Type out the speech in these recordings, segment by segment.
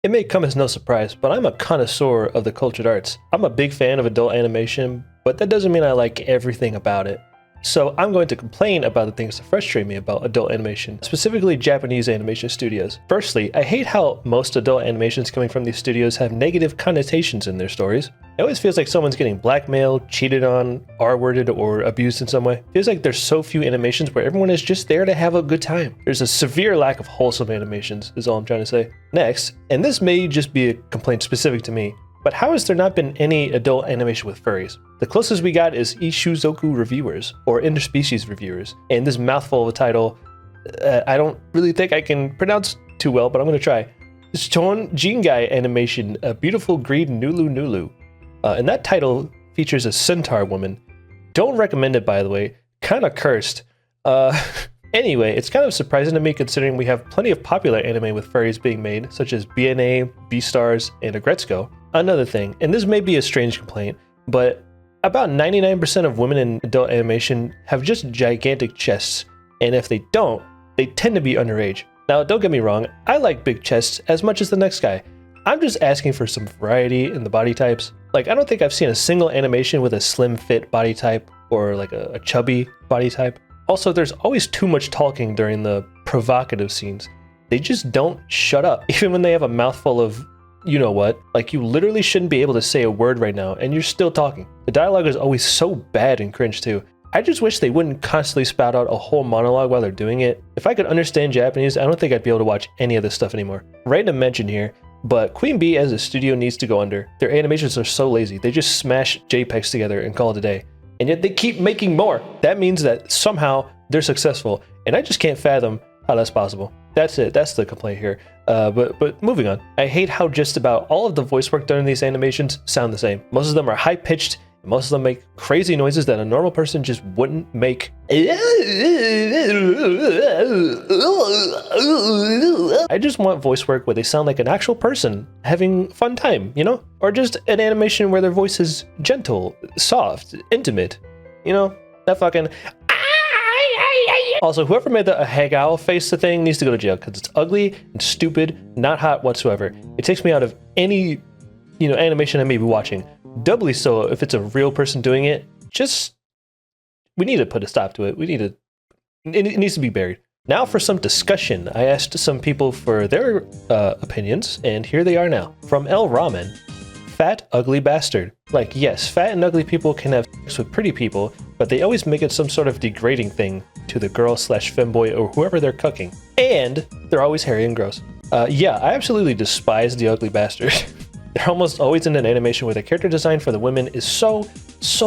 It may come as no surprise, but I'm a connoisseur of the cultured arts. I'm a big fan of adult animation, but that doesn't mean I like everything about it. So I'm going to complain about the things that frustrate me about adult animation, specifically Japanese animation studios. Firstly, I hate how most adult animations coming from these studios have negative connotations in their stories. It always feels like someone's getting blackmailed, cheated on, R-worded, or abused in some way. It feels like there's so few animations where everyone is just there to have a good time. There's a severe lack of wholesome animations, is all I'm trying to say. Next, and this may just be a complaint specific to me, but how has there not been any adult animation with furries? The closest we got is Ishuzoku Reviewers, or Interspecies Reviewers, and this mouthful of a title I don't really think I can pronounce too well, but I'm going to try. Stone Jingai Animation, A Beautiful Green Nulu Nulu. And that title features a centaur woman. Don't recommend it, by the way. Kinda cursed. Anyway, it's kind of surprising to me considering we have plenty of popular anime with furries being made, such as BNA, Beastars, and Agretsuko. Another thing, and this may be a strange complaint, but about 99% of women in adult animation have just gigantic chests, and if they don't, they tend to be underage. Now, don't get me wrong, I like big chests as much as the next guy. I'm just asking for some variety in the body types. Like, I don't think I've seen a single animation with a slim fit body type or like a chubby body type. Also, there's always too much talking during the provocative scenes. They just don't shut up, even when they have a mouthful of you know what. Like, you literally shouldn't be able to say a word right now, and you're still talking. The dialogue is always so bad and cringe too. I just wish they wouldn't constantly spout out a whole monologue while they're doing it. If I could understand Japanese, I don't think I'd be able to watch any of this stuff anymore. Random mention here, but Queen Bee as a studio needs to go under. Their animations are so lazy, they just smash JPEGs together and call it a day. And yet they keep making more. That means that somehow they're successful, and I just can't fathom how that's possible. That's it, that's the complaint here. But moving on. I hate how just about all of the voice work done in these animations sound the same. Most of them are high-pitched, and most of them make crazy noises that a normal person just wouldn't make. I just want voice work where they sound like an actual person having fun time, you know? Or just an animation where their voice is gentle, soft, intimate. You know? That fucking... Also, whoever made the Hagao face the thing needs to go to jail because it's ugly and stupid, not hot whatsoever. It takes me out of any, animation I may be watching. Doubly so if it's a real person doing it. We need to put a stop to it. It needs to be buried. Now for some discussion. I asked some people for their opinions, and here they are now. From El Ramen, fat, ugly bastard. Like, yes, fat and ugly people can have sex with pretty people, but they always make it some sort of degrading thing to the girl/femboy or whoever they're cucking. And they're always hairy and gross. Yeah, I absolutely despise the ugly bastard. They're almost always in an animation where the character design for the women is so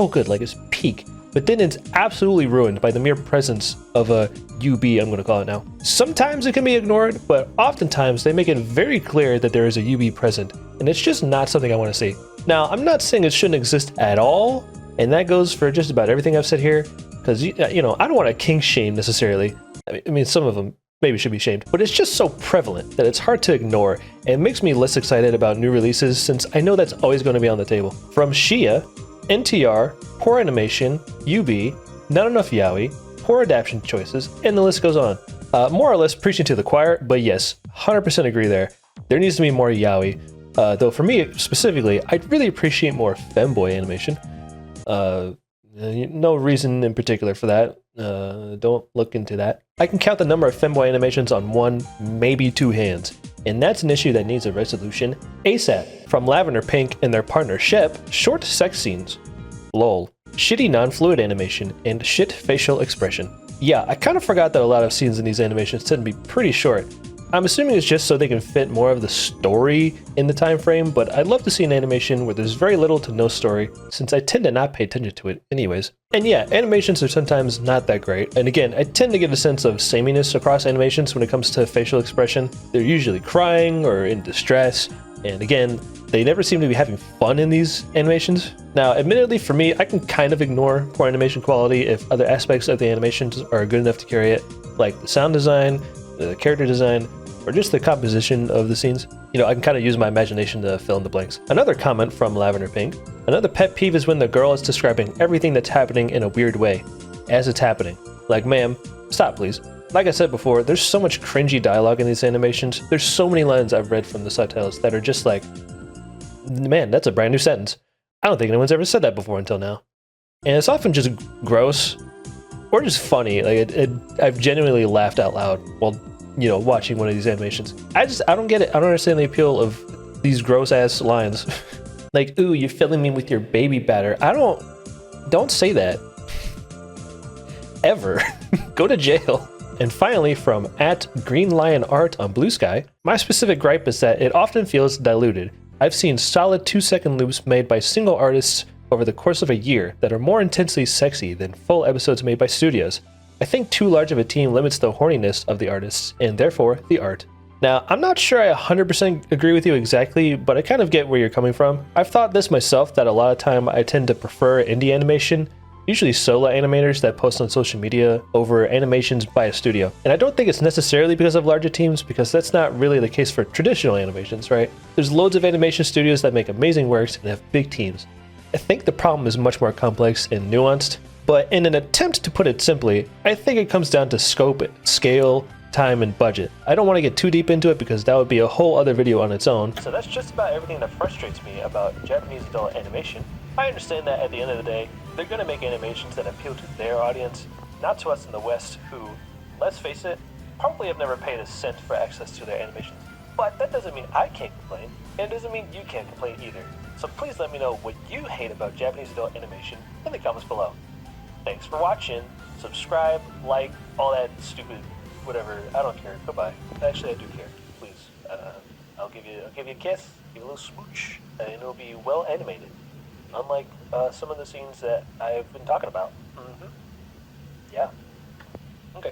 good, like it's peak. But then it's absolutely ruined by the mere presence of a UB, I'm going to call it now. Sometimes it can be ignored, but oftentimes they make it very clear that there is a UB present, and it's just not something I want to see. Now, I'm not saying it shouldn't exist at all, and that goes for just about everything I've said here, because, I don't want to kink shame necessarily. I mean, some of them maybe should be shamed, but it's just so prevalent that it's hard to ignore, and it makes me less excited about new releases since I know that's always going to be on the table. From Shia, NTR, poor animation, UB, not enough yaoi, poor adaptation choices, and the list goes on. More or less preaching to the choir, but yes, 100% agree there. There needs to be more yaoi. Though for me specifically, I'd really appreciate more femboy animation. No reason in particular for that. Don't look into that. I can count the number of femboy animations on one, maybe two hands. And that's an issue that needs a resolution ASAP. From Lavender Pink and their partner Shep, short sex scenes. Lol. Shitty non-fluid animation and shit facial expression. Yeah, I kind of forgot that a lot of scenes in these animations tend to be pretty short. I'm assuming it's just so they can fit more of the story in the time frame, but I'd love to see an animation where there's very little to no story, since I tend to not pay attention to it anyways. And yeah, animations are sometimes not that great, and again, I tend to get a sense of sameness across animations when it comes to facial expression. They're usually crying or in distress, and again, they never seem to be having fun in these animations. Now, admittedly for me, I can kind of ignore poor animation quality if other aspects of the animations are good enough to carry it, like the sound design, the character design, or just the composition of the scenes. I can kind of use my imagination to fill in the blanks. Another comment from Lavender Pink. Another pet peeve is when the girl is describing everything that's happening in a weird way, as it's happening. Like, ma'am, stop please. like I said before, there's so much cringy dialogue in these animations. There's so many lines I've read from the subtitles that are just like, man, that's a brand new sentence. I don't think anyone's ever said that before until now. And it's often just gross or just funny. Like I've genuinely laughed out loud while, you know, watching one of these animations. I don't get it. I don't understand the appeal of these gross ass lines. Like, ooh, you're filling me with your baby batter. Don't say that. Ever. Go to jail. And finally, from @GreenLionArt on Blue Sky, my specific gripe is that it often feels diluted. I've seen solid 2-second loops made by single artists over the course of a year that are more intensely sexy than full episodes made by studios. I think too large of a team limits the horniness of the artists, and therefore the art. Now, I'm not sure I 100% agree with you exactly, but I kind of get where you're coming from. I've thought this myself, that a lot of time I tend to prefer indie animation, usually solo animators that post on social media, over animations by a studio. And I don't think it's necessarily because of larger teams, because that's not really the case for traditional animations, right? There's loads of animation studios that make amazing works and have big teams. I think the problem is much more complex and nuanced, but in an attempt to put it simply, I think it comes down to scope, scale, time, and budget. I don't want to get too deep into it because that would be a whole other video on its own. So that's just about everything that frustrates me about Japanese adult animation. I understand that at the end of the day, they're going to make animations that appeal to their audience, not to us in the West who, let's face it, probably have never paid a cent for access to their animations. But that doesn't mean I can't complain, and it doesn't mean you can't complain either. So please let me know what you hate about Japanese adult animation in the comments below. Thanks for watching. Subscribe, like, all that stupid whatever. I don't care. Goodbye. Actually, I do care. Please. I'll give you a kiss, give you a little smooch, and it'll be well animated. Unlike some of the scenes that I've been talking about. Yeah. Okay.